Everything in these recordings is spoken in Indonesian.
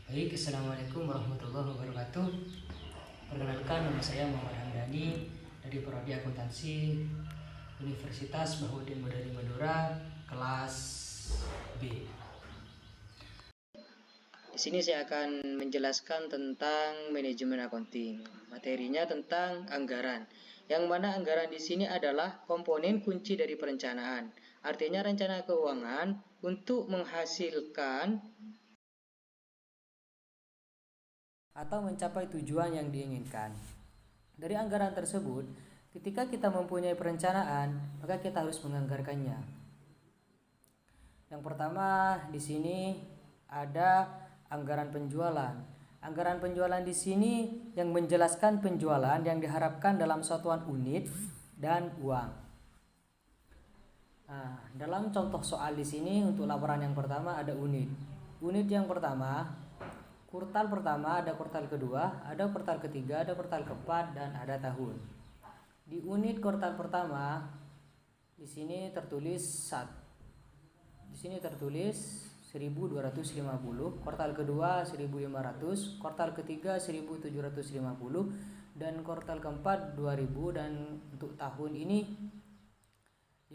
Baik, Assalamualaikum warahmatullahi wabarakatuh. Perkenalkan, nama saya Muhammad Hamdani dari Prodi Akuntansi Universitas Bahuddin Madani Madura, kelas B. Di sini saya akan menjelaskan tentang manajemen accounting. Materinya tentang anggaran. Yang mana anggaran di sini adalah komponen kunci dari perencanaan. Artinya rencana keuangan untuk menghasilkan atau mencapai tujuan yang diinginkan. Dari anggaran tersebut, ketika kita mempunyai perencanaan, maka kita harus menganggarkannya. Yang pertama di sini ada anggaran penjualan. Anggaran penjualan di sini yang menjelaskan penjualan yang diharapkan dalam satuan unit dan uang. Nah, dalam contoh soal di sini untuk laporan yang pertama ada unit. Unit yang pertama, kuartal pertama, ada kuartal kedua, ada kuartal ketiga, ada kuartal keempat, dan ada tahun. Di unit kuartal pertama di sini tertulis 1.250, kuartal kedua 1.500, kuartal ketiga 1.750, dan kuartal keempat 2.000, dan untuk tahun ini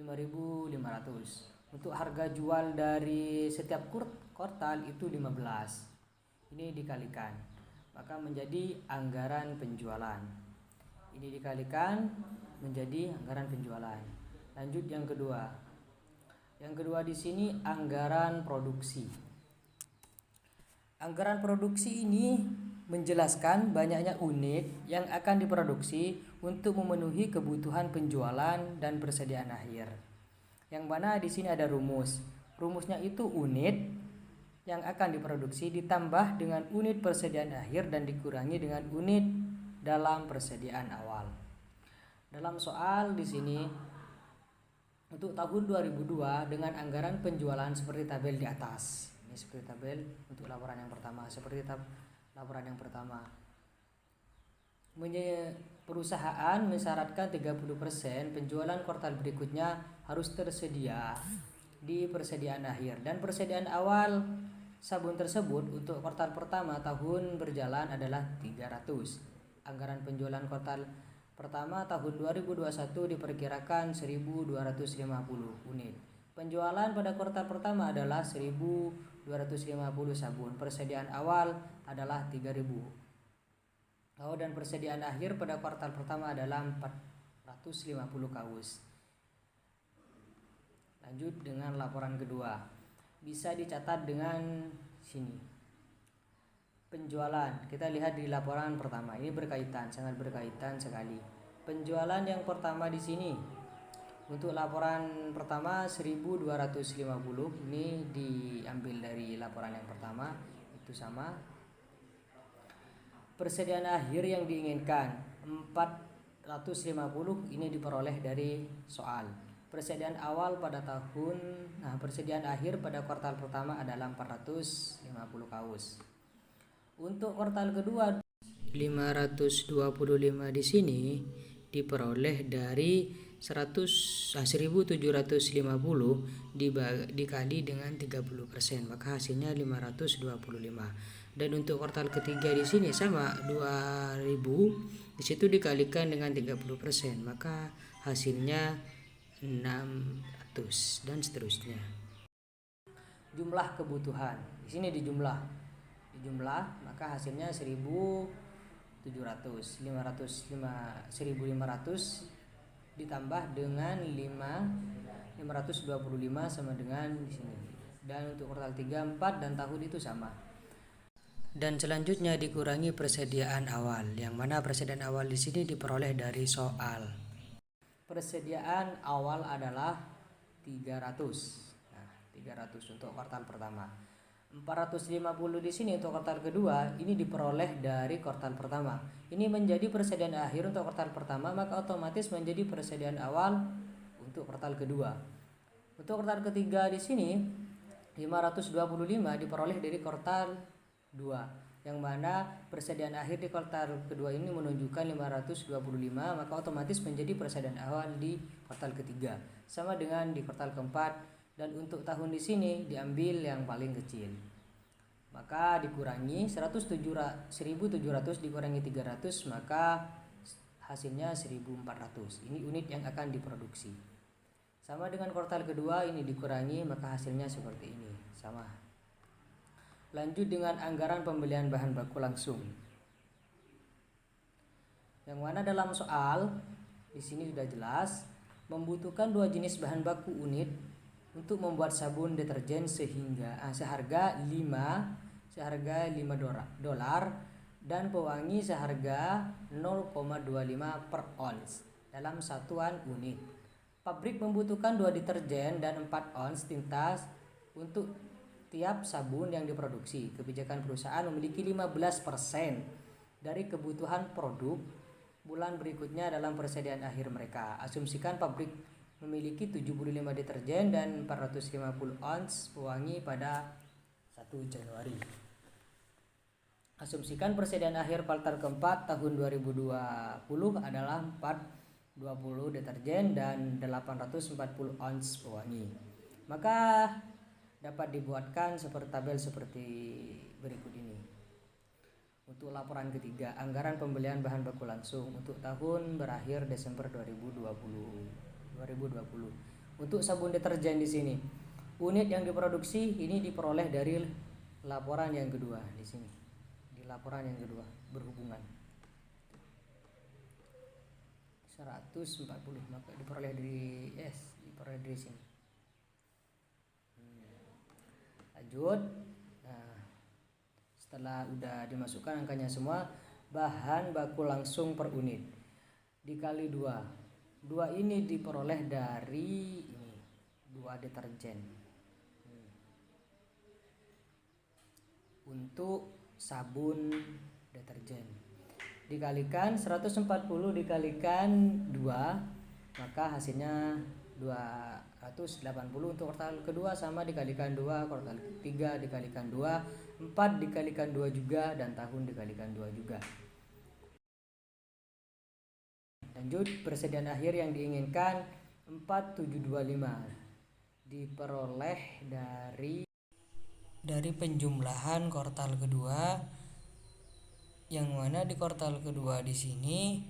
5.500. Untuk harga jual dari setiap kuartal itu 15. Ini dikalikan, maka menjadi anggaran penjualan. Ini dikalikan menjadi anggaran penjualan. Lanjut yang kedua. Yang kedua di sini anggaran produksi. Anggaran produksi ini menjelaskan banyaknya unit yang akan diproduksi untuk memenuhi kebutuhan penjualan dan persediaan akhir. Yang mana di sini ada rumus. Rumusnya itu unit yang akan diproduksi ditambah dengan unit persediaan akhir dan dikurangi dengan unit dalam persediaan awal. Dalam soal di sini untuk tahun 2002 dengan anggaran penjualan seperti tabel di atas. Ini seperti tabel untuk laporan yang pertama. Seperti laporan yang pertama. Perusahaan mensyaratkan 30% penjualan kuartal berikutnya harus tersedia di persediaan akhir, dan persediaan awal sabun tersebut untuk kuartal pertama tahun berjalan adalah 300. Anggaran penjualan kuartal pertama tahun 2021 diperkirakan 1.250 unit. Penjualan pada kuartal pertama adalah 1.250 sabun. Persediaan awal adalah 3.000. Dan persediaan akhir pada kuartal pertama adalah 450 kaus. Lanjut dengan laporan kedua. Bisa dicatat dengan sini. Penjualan, kita lihat di laporan pertama. Ini berkaitan, sangat berkaitan sekali. Penjualan yang pertama di sini. Untuk laporan pertama 1.250, ini diambil dari laporan yang pertama, itu sama. Persediaan akhir yang diinginkan 450, ini diperoleh dari soal. Persediaan awal pada persediaan akhir pada kuartal pertama adalah 450 kaus. Untuk kuartal kedua 525 di sini diperoleh dari 1.750 dikali dengan 30%, maka hasilnya 525. Dan untuk kuartal ketiga di sini sama 2.000, di situ dikalikan dengan 30%, maka hasilnya 600 dan seterusnya. Jumlah kebutuhan di sini dijumlah, maka hasilnya 1.700. 1.500 ditambah dengan 525 sama dengan di sini. Dan untuk kuartal 3, 4 dan tahun itu sama. Dan selanjutnya dikurangi persediaan awal, yang mana persediaan awal di sini diperoleh dari soal. Persediaan awal adalah 300. Nah, 300 untuk kuartal pertama. 450 di sini untuk kuartal kedua, ini diperoleh dari kuartal pertama. Ini menjadi persediaan akhir untuk kuartal pertama, maka otomatis menjadi persediaan awal untuk kuartal kedua. Untuk kuartal ketiga di sini 525 diperoleh dari kuartal 2, yang mana persediaan akhir di kuartal kedua ini menunjukkan 525, maka otomatis menjadi persediaan awal di kuartal ketiga, sama dengan di kuartal keempat. Dan untuk tahun di sini diambil yang paling kecil. maka dikurangi 1700 dikurangi 300, maka hasilnya 1400. Ini unit yang akan diproduksi. Sama dengan kuartal kedua, ini dikurangi maka hasilnya seperti ini, sama. Lanjut dengan anggaran pembelian bahan baku langsung. Yang mana dalam soal di sini sudah jelas membutuhkan 2 jenis bahan baku unit untuk membuat sabun deterjen seharga 5 dolar dan pewangi seharga 0,25 per ons dalam satuan unit. Pabrik membutuhkan 2 deterjen dan 4 ons tinta untuk tiap sabun yang diproduksi. Kebijakan perusahaan memiliki 15% dari kebutuhan produk bulan berikutnya dalam persediaan akhir mereka. Asumsikan pabrik memiliki 75 deterjen dan 450 ons pewangi pada 1 Januari. Asumsikan persediaan akhir kuartal keempat tahun 2020 adalah 420 deterjen dan 840 ons pewangi. Maka dapat dibuatkan tabel seperti berikut ini. Untuk laporan ketiga, anggaran pembelian bahan baku langsung untuk tahun berakhir Desember 2020. Untuk sabun deterjen di sini, unit yang diproduksi ini diperoleh dari laporan yang kedua di sini. Di laporan yang kedua berhubungan 140, maka diperoleh dari sini. Lanjut. Nah, setelah udah dimasukkan angkanya semua, bahan baku langsung per unit dikali 2 ini diperoleh dari ini 2 deterjen. Untuk sabun deterjen dikalikan 140 dikalikan 2, maka hasilnya 280 untuk kuartal kedua, sama dikalikan 2, kuartal ketiga dikalikan 2, 4 dikalikan 2 juga, dan tahun dikalikan 2 juga. Lanjut, persediaan akhir yang diinginkan 4725 diperoleh dari penjumlahan kuartal kedua, yang mana di kuartal kedua di sini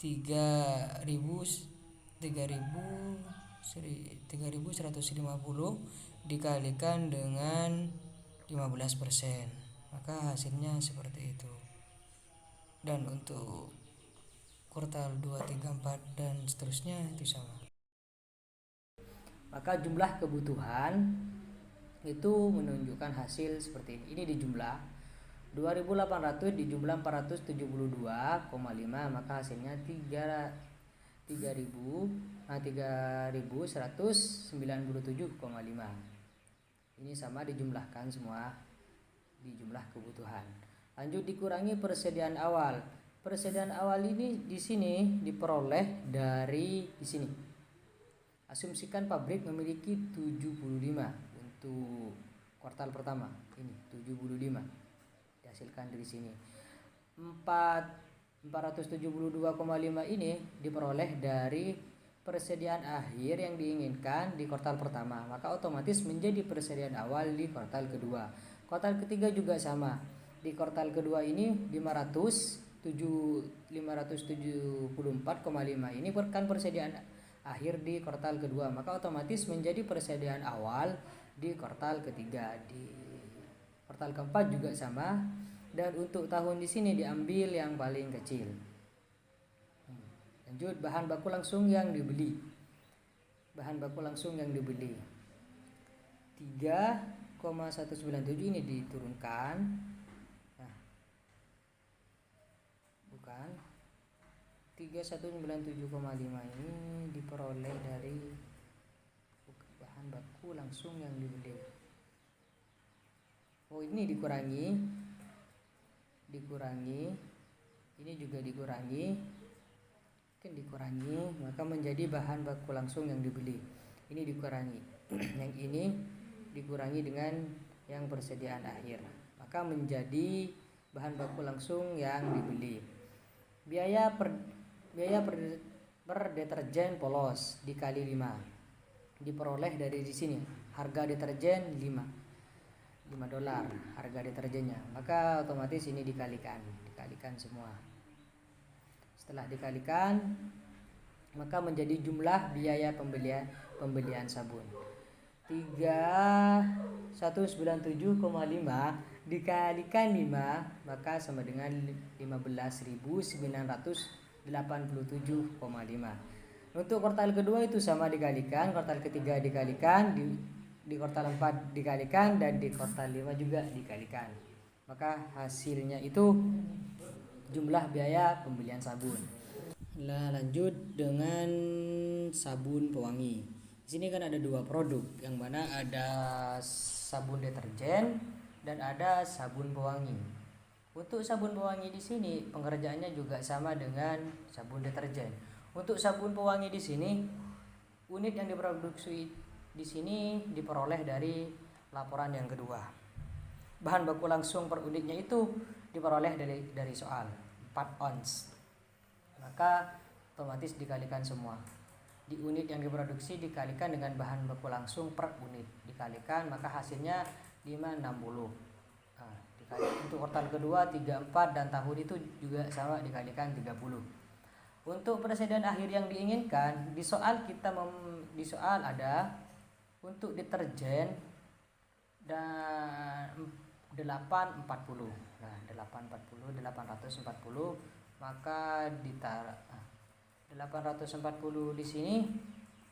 3.150 dikalikan dengan 15%, maka hasilnya seperti itu. Dan untuk kuartal 2, 3, 4 dan seterusnya itu sama. Maka jumlah kebutuhan itu menunjukkan hasil seperti ini. Ini dijumlah 2.800 dijumlah 472,5, maka hasilnya 3.197,5. Ini sama dijumlahkan semua di jumlah kebutuhan. Lanjut, dikurangi persediaan awal. Persediaan awal ini di sini diperoleh dari di sini. Asumsikan pabrik memiliki 75 untuk kuartal pertama. Ini 75 dihasilkan dari sini. 472,5 ini diperoleh dari persediaan akhir yang diinginkan di kuartal pertama, maka otomatis menjadi persediaan awal di kuartal kedua. Kuartal ketiga juga sama. Di kuartal kedua ini 574,5 ini bukan persediaan akhir di kuartal kedua, maka otomatis menjadi persediaan awal di kuartal ketiga. Di kuartal keempat juga sama, dan untuk tahun di sini diambil yang paling kecil. Lanjut, bahan baku langsung yang dibeli. Bahan baku langsung yang dibeli 3,197 ini diturunkan. Nah, bukan 3.197,5 ini diperoleh dari bahan baku langsung yang dibeli. Oh, ini dikurangi, ini juga dikurangi, maka menjadi bahan baku langsung yang dibeli. Ini dikurangi, yang ini dikurangi dengan yang persediaan akhir, maka menjadi bahan baku langsung yang dibeli. Biaya per deterjen polos dikali 5 diperoleh dari di sini. Harga deterjen 5 $5 harga deterjennya, maka otomatis ini dikalikan semua. Setelah dikalikan, maka menjadi jumlah biaya pembelian sabun 3197,5 dikalikan 5, maka sama dengan 15.987,5. Untuk kuartal kedua itu sama dikalikan, kuartal ketiga dikalikan, di kuartal 4 dikalikan, dan di kuartal 5 juga dikalikan. Maka hasilnya itu jumlah biaya pembelian sabun. Nah, lanjut dengan sabun pewangi. Di sini kan ada dua produk, yang mana ada sabun deterjen dan ada sabun pewangi. Untuk sabun pewangi di sini pengerjaannya juga sama dengan sabun deterjen. Untuk sabun pewangi di sini, unit yang diproduksi di sini diperoleh dari laporan yang kedua. Bahan baku langsung per unitnya itu diperoleh dari soal 4 ons. Maka otomatis dikalikan semua. Di unit yang diproduksi dikalikan dengan bahan baku langsung per unit, dikalikan, maka hasilnya 560. Nah, untuk kuartal kedua 34 dan tahun itu juga sama dikalikan 30. Untuk persediaan akhir yang diinginkan, di soal ada untuk deterjen dan 840. Nah, 840, maka ditaruh 840 di sini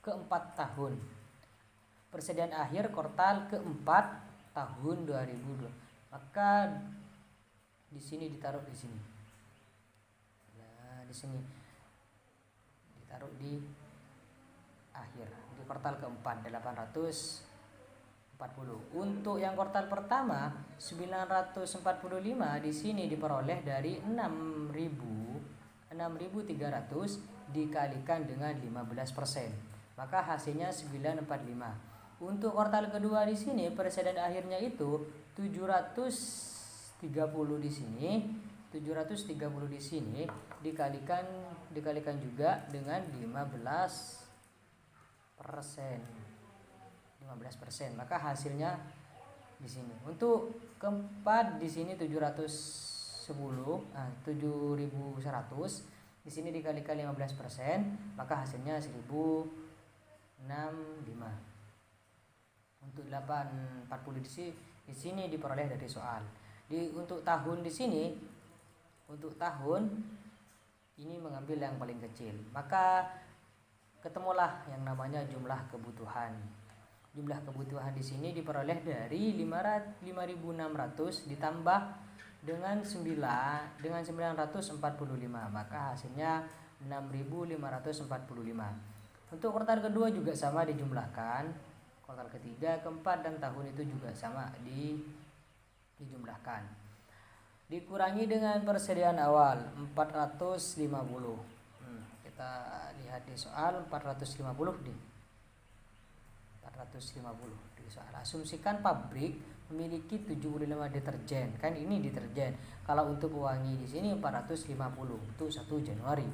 ke-4 tahun. Persediaan akhir kuartal ke-4 tahun 2002. Maka di sini ditaruh di sini. Nah, di sini ditaruh di akhir di kuartal ke-4 840. Untuk yang kuartal pertama 945 di sini diperoleh dari 6.300 dikalikan dengan 15%, maka hasilnya 945. Untuk kuartal kedua di sini persediaan akhirnya itu 730 di sini, 730 di sini dikalikan juga dengan 15%, maka hasilnya di sini. Untuk keempat di sini 7.100 di sini dikalikan 15%, maka hasilnya 1.065. Untuk 840 di sini diperoleh dari soal. Untuk tahun di sini, untuk tahun ini mengambil yang paling kecil, maka ketemulah yang namanya jumlah kebutuhan. Jumlah kebutuhan di sini diperoleh dari 5.600 ditambah dengan 945, maka hasilnya 6.545. Untuk kuartal kedua juga sama dijumlahkan, kuartal ketiga, keempat, dan tahun itu juga sama dijumlahkan. Dikurangi dengan persediaan awal 450. Kita lihat di soal 450 di soal. Asumsikan pabrik memiliki 75 deterjen. Kan ini deterjen. Kalau untuk pewangi di sini 450 untuk 1 Januari.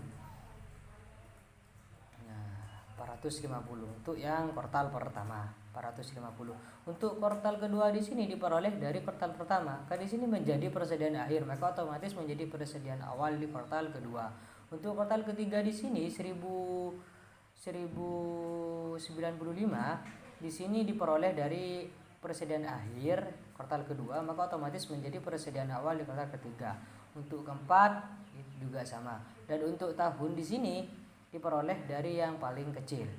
Nah, 450 untuk yang kuartal pertama, 450. Untuk kuartal kedua di sini diperoleh dari kuartal pertama. Kan di sini menjadi persediaan akhir, maka otomatis menjadi persediaan awal di kuartal kedua. Untuk kuartal ketiga di sini 1095 di sini diperoleh dari persediaan akhir kuartal kedua, maka otomatis menjadi persediaan awal di kuartal ketiga. Untuk keempat juga sama. Dan untuk tahun di sini diperoleh dari yang paling kecil.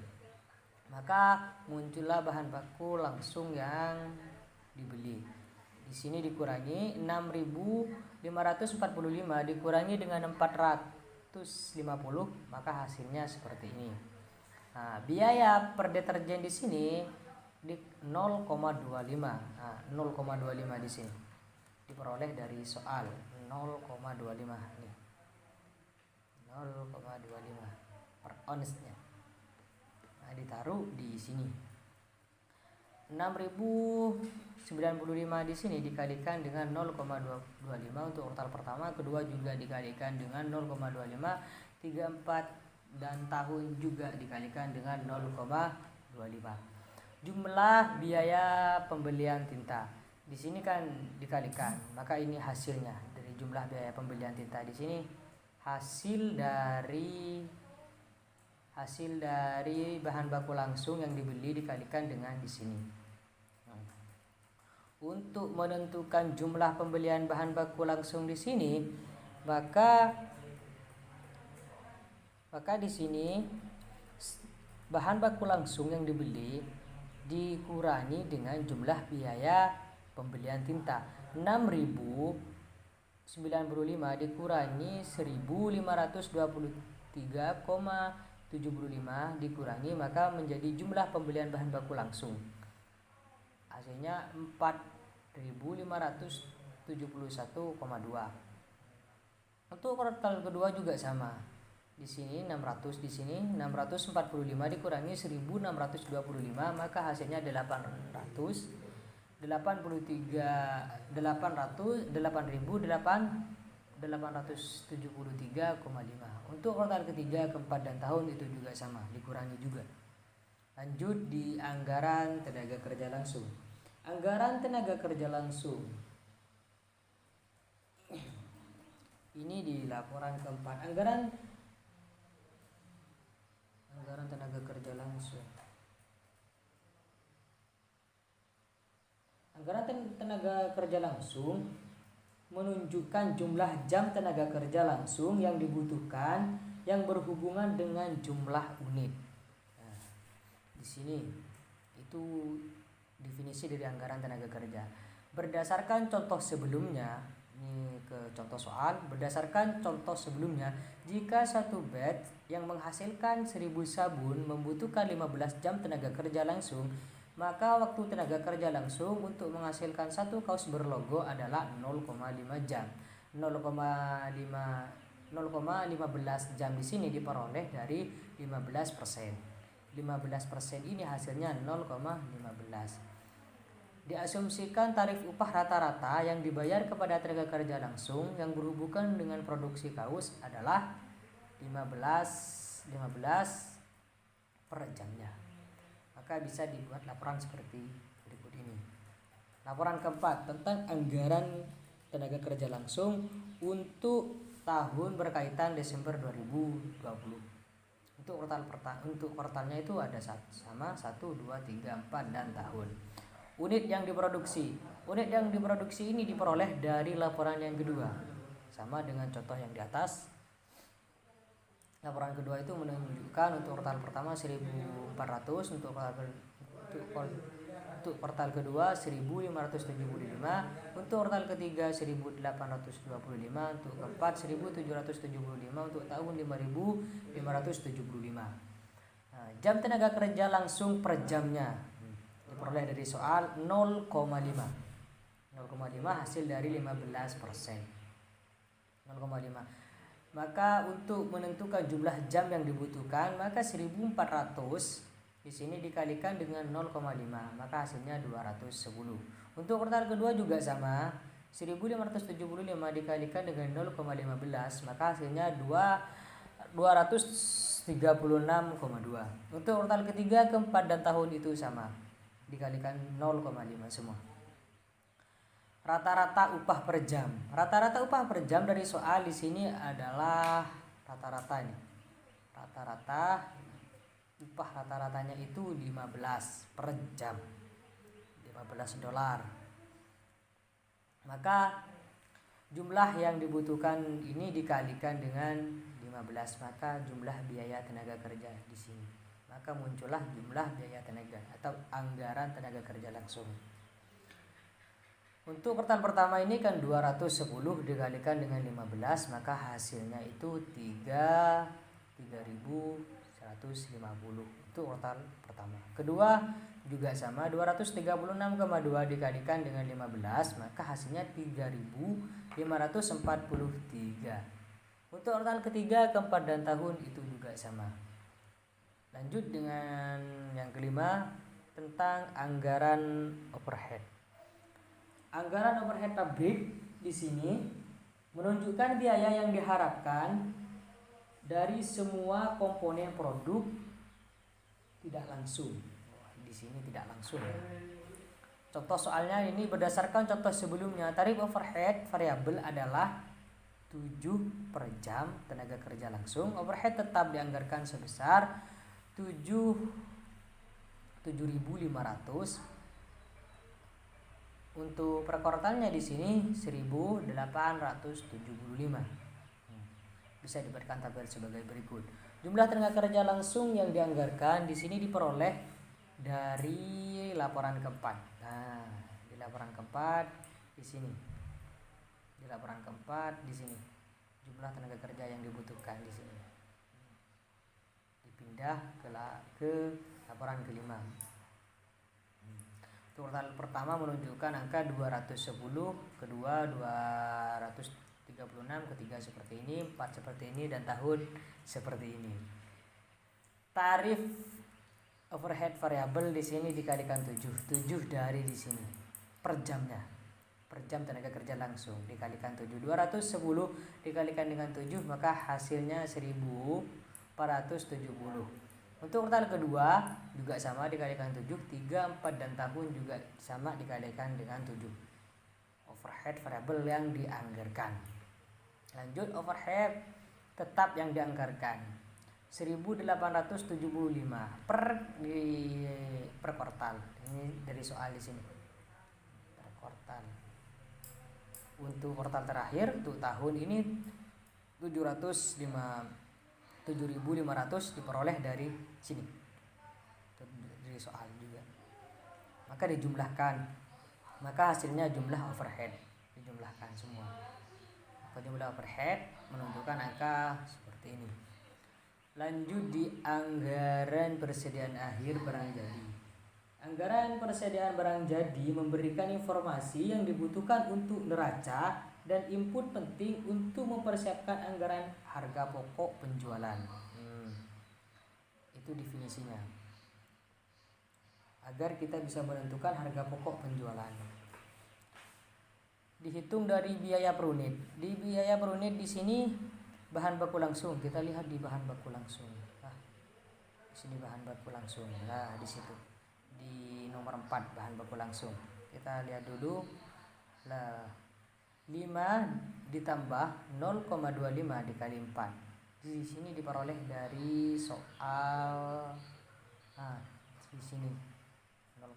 Maka muncullah bahan baku langsung yang dibeli. Di sini dikurangi 6.545 dikurangi dengan 450, maka hasilnya seperti ini. Nah, biaya per deterjen di sini di 0,25. Nah, 0,25 di sini diperoleh dari soal 0,25 nih. 0,25 per onsnya. Nah, ditaruh di sini. 6.095 di sini dikalikan dengan 0,25 untuk kuartal pertama, kedua juga dikalikan dengan 0,25, 34 dan tahun juga dikalikan dengan 0,25. Jumlah biaya pembelian tinta. Di sini kan dikalikan, maka ini hasilnya dari jumlah biaya pembelian tinta. Di sini hasil dari bahan baku langsung yang dibeli dikalikan dengan di sini. Untuk menentukan jumlah pembelian bahan baku langsung di sini, maka di sini bahan baku langsung yang dibeli dikurangi dengan jumlah biaya pembelian tinta. 6.095 dikurangi 1.523,75 dikurangi, maka menjadi jumlah pembelian bahan baku langsung. Hasilnya 4.571,2. Untuk kuartal kedua juga sama. Di sini 600, di sini 645 dikurangi 1.625, maka hasilnya 8.873,5. Untuk kuartal ketiga, keempat dan tahun itu juga sama, dikurangi juga. Lanjut di anggaran tenaga kerja langsung. Anggaran tenaga kerja langsung ini di laporan keempat. Anggaran tenaga kerja langsung. Anggaran tenaga kerja langsung menunjukkan jumlah jam tenaga kerja langsung yang dibutuhkan yang berhubungan dengan jumlah unit. Nah, di sini itu definisi dari anggaran tenaga kerja. Berdasarkan contoh sebelumnya, ini ke contoh soal. Berdasarkan contoh sebelumnya, jika satu batch yang menghasilkan 1.000 sabun membutuhkan 15 jam tenaga kerja langsung, maka waktu tenaga kerja langsung untuk menghasilkan satu kaos berlogo adalah 0,5 jam. 0,15 jam di sini diperoleh dari 15%. 15% ini hasilnya 0,15. Diasumsikan tarif upah rata-rata yang dibayar kepada tenaga kerja langsung yang berhubungan dengan produksi kaos adalah 15 per jamnya. Maka bisa dibuat laporan seperti berikut ini. Laporan keempat tentang anggaran tenaga kerja langsung untuk tahun berkaitan Desember 2020. Untuk kuartalnya itu ada sama 1, 2, 3, 4 dan tahun. Unit yang diproduksi ini diperoleh dari laporan yang kedua, sama dengan contoh yang di atas. Laporan kedua itu menunjukkan untuk kuartal pertama 1.400, untuk kuartal kedua 1.575, untuk kuartal ketiga 1.825, untuk keempat 1.775, untuk tahun 5.575. Jam tenaga kerja langsung per jamnya diperoleh dari soal 0,5 hasil dari 15%. 0,5. Maka untuk menentukan jumlah jam yang dibutuhkan, maka 1.400 di sini dikalikan dengan 0,5, maka hasilnya 210. Untuk kuartal kedua juga sama, 1.575 dikalikan dengan 0,15, maka hasilnya 236,2. Untuk kuartal ketiga, keempat dan tahun itu sama, dikalikan 0,5 semua. Rata-rata upah per jam. Rata-rata upah per jam dari soal di sini adalah rata-rata ini. Upah rata-ratanya itu 15 per jam. $15. Maka jumlah yang dibutuhkan ini dikalikan dengan 15, maka jumlah biaya tenaga kerja di sini. Maka muncullah jumlah biaya tenaga atau anggaran tenaga kerja langsung. Untuk kuartal pertama ini kan 210 dikalikan dengan 15, maka hasilnya itu 3.150 untuk kuartal pertama. Kedua juga sama, 236,2 dikalikan dengan 15, maka hasilnya 3.543. Untuk kuartal ketiga, keempat dan tahun itu juga sama. Lanjut dengan yang kelima tentang anggaran overhead. Anggaran overhead pabrik di sini menunjukkan biaya yang diharapkan dari semua komponen produk tidak langsung. Di sini tidak langsung ya. Contoh soalnya ini berdasarkan contoh sebelumnya. Tarif overhead variabel adalah 7 per jam tenaga kerja langsung. Overhead tetap dianggarkan sebesar 7.500. Untuk per kuartalnya di sini 1.875. Bisa diberikan tabel sebagai berikut. Jumlah tenaga kerja langsung yang dianggarkan di sini diperoleh dari laporan keempat. Nah, di laporan keempat di sini. Di laporan keempat di sini. Jumlah tenaga kerja yang dibutuhkan di sini. Dipindah ke laporan kelima. Kuartal pertama menunjukkan angka 210, kedua 236, ketiga seperti ini, 4 seperti ini, dan tahun seperti ini. Tarif overhead variabel di sini dikalikan 7 dari di sini per jamnya, per jam tenaga kerja langsung dikalikan 7. 210 dikalikan dengan 7 maka hasilnya 1.470. Untuk kuartal kedua juga sama dikalikan 7, 3, 4 dan tahun juga sama dikalikan dengan 7. Overhead variabel yang dianggarkan. Lanjut, overhead tetap yang dianggarkan 1.875 per kuartal. Ini dari soal di sini. Per kuartal. Untuk kuartal terakhir untuk tahun ini 7.500 diperoleh dari sini, dari soal juga. Maka dijumlahkan, maka hasilnya jumlah overhead dijumlahkan semua. Maka jumlah overhead menunjukkan angka seperti ini. Lanjut di anggaran persediaan akhir barang jadi. Anggaran persediaan barang jadi memberikan informasi yang dibutuhkan untuk neraca dan input penting untuk mempersiapkan anggaran harga pokok penjualan. Itu definisinya. Agar kita bisa menentukan harga pokok penjualan. Dihitung dari biaya per unit. Di biaya per unit di sini bahan baku langsung. Kita lihat di bahan baku langsung. Nah, di sini bahan baku langsung. Nah, di situ. Di nomor 4 bahan baku langsung. Kita lihat dulu. Nah, 5 ditambah 0,25 dikali 4. Di sini diperoleh dari soal di sini 0,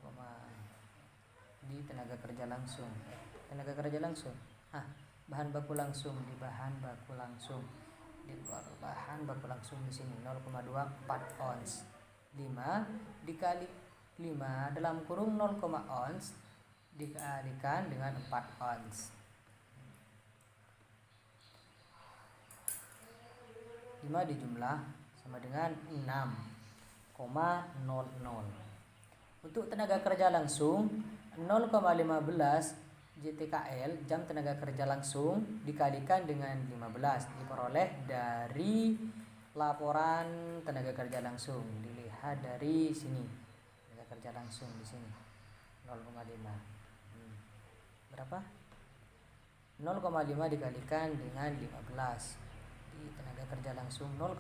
di tenaga kerja langsung. Tenaga kerja langsung. Bahan baku langsung di bahan baku langsung. Di bahan baku langsung di sini 0,24 ons. 5 dikali 5 dalam kurung 0, ons dikalikan dengan 4 ons. 5 dijumlah sama dengan 6,00. Untuk tenaga kerja langsung 0,15 JTKL jam tenaga kerja langsung dikalikan dengan 15 diperoleh dari laporan tenaga kerja langsung. Dilihat dari sini tenaga kerja langsung di sini 0,5. Berapa? 0,5 dikalikan dengan 15. Di tenaga kerja langsung 0,15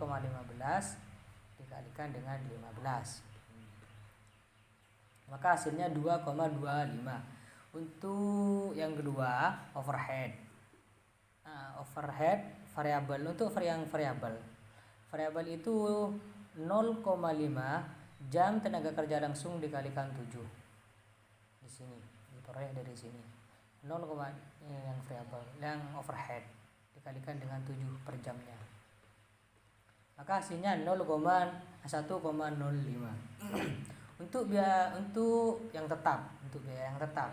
dikalikan dengan 15. Maka hasilnya 2,25. Untuk yang kedua overhead. Overhead variabel. Untuk yang variabel itu 0,5 jam tenaga kerja langsung dikalikan 7. Di sini diperoleh dari sini 0, yang variabel, yang overhead dikalikan dengan 7 per jamnya. Maka hasilnya 1,05. Untuk biaya yang tetap, untuk biaya yang tetap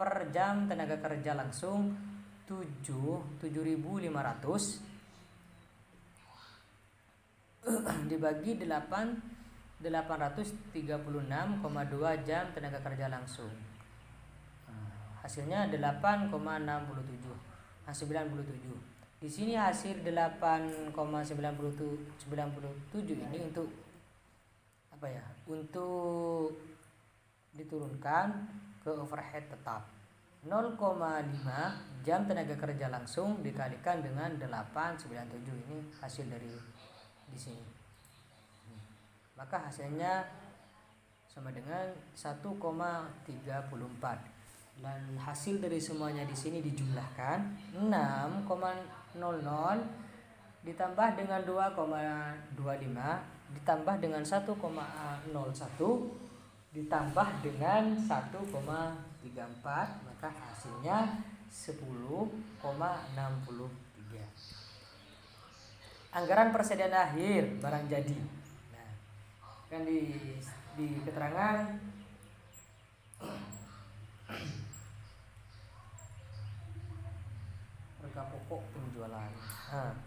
per jam tenaga kerja langsung 7.500 dibagi 836,2 jam tenaga kerja langsung. Hasilnya 8,97. 97. Di sini hasil 8,97 ini untuk apa ya? Untuk diturunkan ke overhead tetap. 0,5 jam tenaga kerja langsung dikalikan dengan 897. Ini hasil dari di sini. Maka hasilnya sama dengan 1,34. Dan hasil dari semuanya di sini dijumlahkan 6,00 ditambah dengan 2,25 ditambah dengan 1,01 ditambah dengan 1,34, maka hasilnya 10,63. Anggaran persediaan akhir barang jadi. Nah, kan di keterangan harga pokok penjualan. Nah,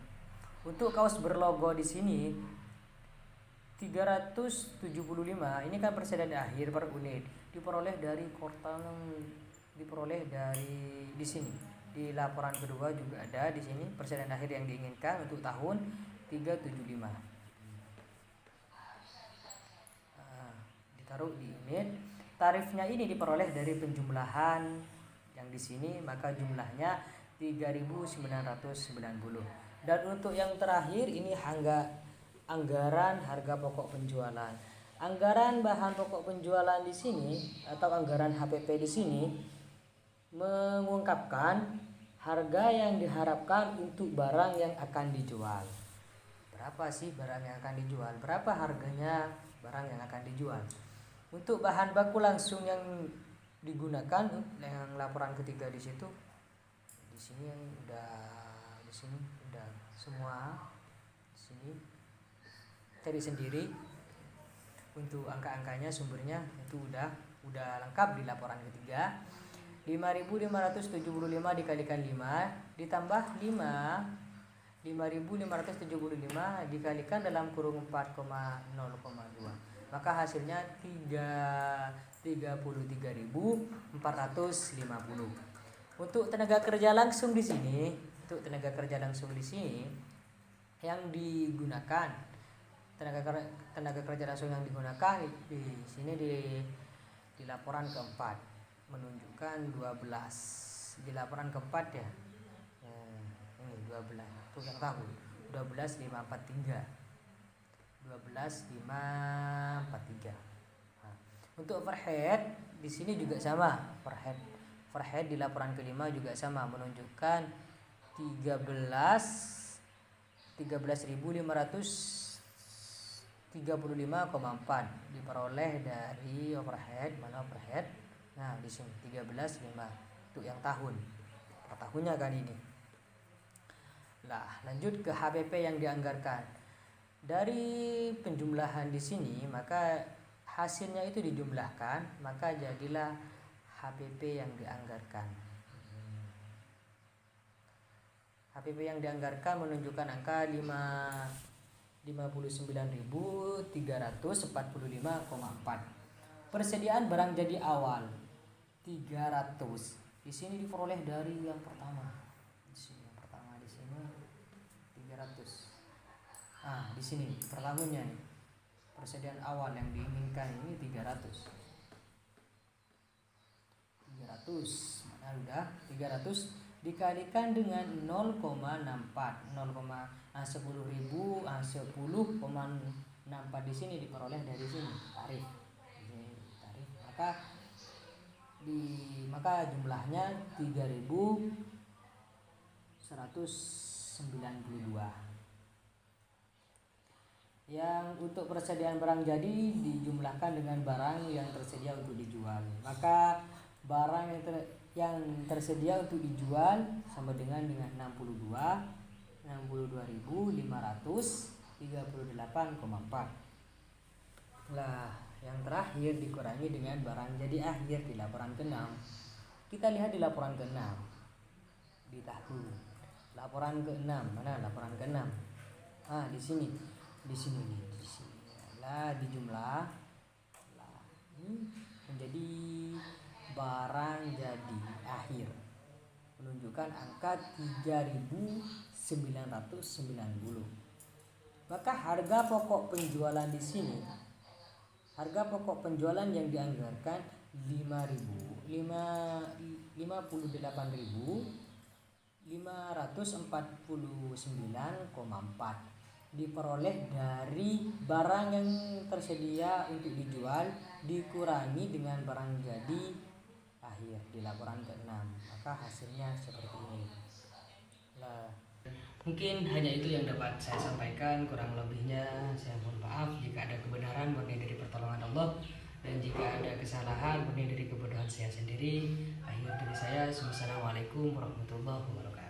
untuk kaos berlogo di sini 375, ini kan persediaan akhir per unit, diperoleh dari di sini. Di laporan kedua juga ada di sini persediaan akhir yang diinginkan untuk tahun 375. Ditaruh di unit. Tarifnya ini diperoleh dari penjumlahan yang di sini, maka jumlahnya 3.990. Dan untuk yang terakhir ini anggaran harga pokok penjualan. Anggaran bahan pokok penjualan di sini atau anggaran HPP di sini mengungkapkan harga yang diharapkan untuk barang yang akan dijual. Berapa sih barang yang akan dijual? Berapa harganya barang yang akan dijual? Untuk bahan baku langsung yang digunakan, yang laporan ketiga di situ, di sini yang di sini udah semua. Di sini cari sendiri untuk angka-angkanya, sumbernya itu udah lengkap di laporan ketiga. 5.575 dikalikan 5 ditambah 5.575 dikalikan dalam kurung 4,0,2, maka hasilnya 33.450. Untuk tenaga kerja langsung di sini, yang digunakan, tenaga kerja langsung yang digunakan di sini di laporan keempat menunjukkan 12 di laporan keempat ya. Ini 12 untuk yang tahun 12.543. Nah, untuk overhead di sini juga sama. Overhead di laporan kelima juga sama menunjukkan 13.535,4 diperoleh dari overhead. Mana overhead? Nah, di sini 13.5 untuk yang tahun. Per tahunnya kan ini. Nah, lanjut ke HPP yang dianggarkan. Dari penjumlahan di sini, maka hasilnya itu dijumlahkan, maka jadilah HPP yang dianggarkan. HPP yang dianggarkan menunjukkan angka 59.345,4. Persediaan barang jadi awal 300. Di sini diperoleh dari yang pertama. Di sini 300. Di sini per tahunnya nih. Persediaan awal yang diinginkan ini 300. Mana udah 300 dikalikan dengan 0,64. 10,64 di sini diperoleh dari sini tarif. Maka jumlahnya 3.192. Yang untuk persediaan barang jadi dijumlahkan dengan barang yang tersedia untuk dijual, maka barang yang tersedia untuk dijual sama dengan 62.538,4. Lah, yang terakhir dikurangi dengan barang jadi akhir di laporan ke-6. Kita lihat di laporan ke-6 di tahun. Laporan ke-6, mana laporan ke-6? Di sini. Lah, dijumlah. Lah, ini menjadi barang jadi akhir. Menunjukkan angka 3.990. Maka harga pokok penjualan di sini, harga pokok penjualan yang dianggarkan 58.549,4. diperoleh dari barang yang tersedia untuk dijual dikurangi dengan barang jadi akhir di laporan ke-6, maka hasilnya seperti ini. Nah, mungkin hanya itu yang dapat saya sampaikan, kurang lebihnya saya mohon maaf. Jika ada kebenaran murni dari pertolongan Allah, dan jika ada kesalahan murni dari kebodohan saya sendiri. Akhir dari saya, wassalamualaikum warahmatullahi wabarakatuh.